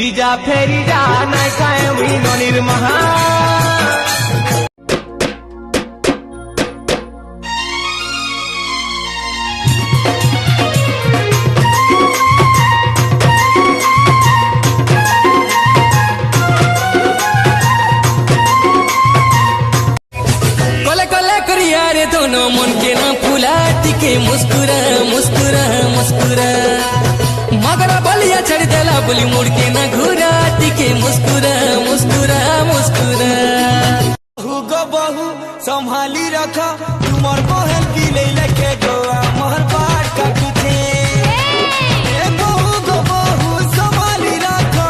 free जा नाय खाए हुई नो निर्महा दोनों मन के ना फूला टिके मुस्कुरा मुस्कुरा मुस्कुरा मगरा बलिया छड़ देला बोली मुड़ के ना घूरा टिके मुस्कुरा मुस्कुरा मुस्कुरा बहू गो बहू संभाली रखा तुमर बहन की ले लेके गोवा मोहर बाट का पीछे बहू गो बहू संभाली रखा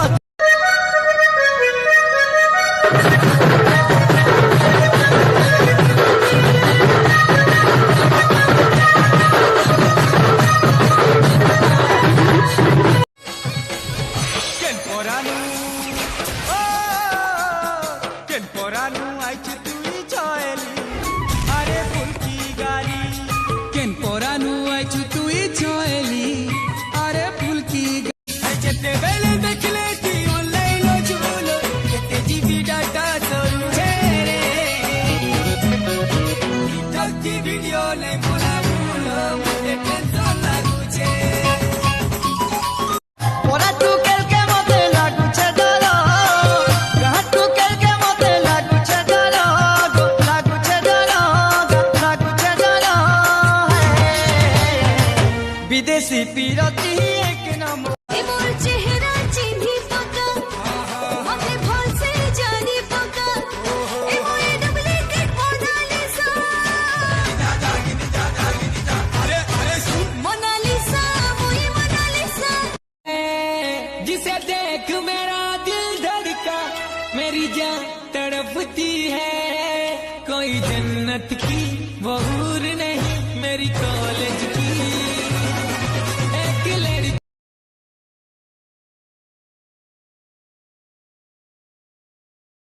विदेशी पीरती एक नाम मोर चेहरा चिन्ही पका मते भल से जानी पका ए मोए डुप्लीकेट मोनालिसा अरे सुन मोनालिसा मोए मोनालिसा जिसे देख मेरा दिल धड़का मेरी जान तड़पती है कोई जन्नत की बहूर नहीं मेरी कॉलेज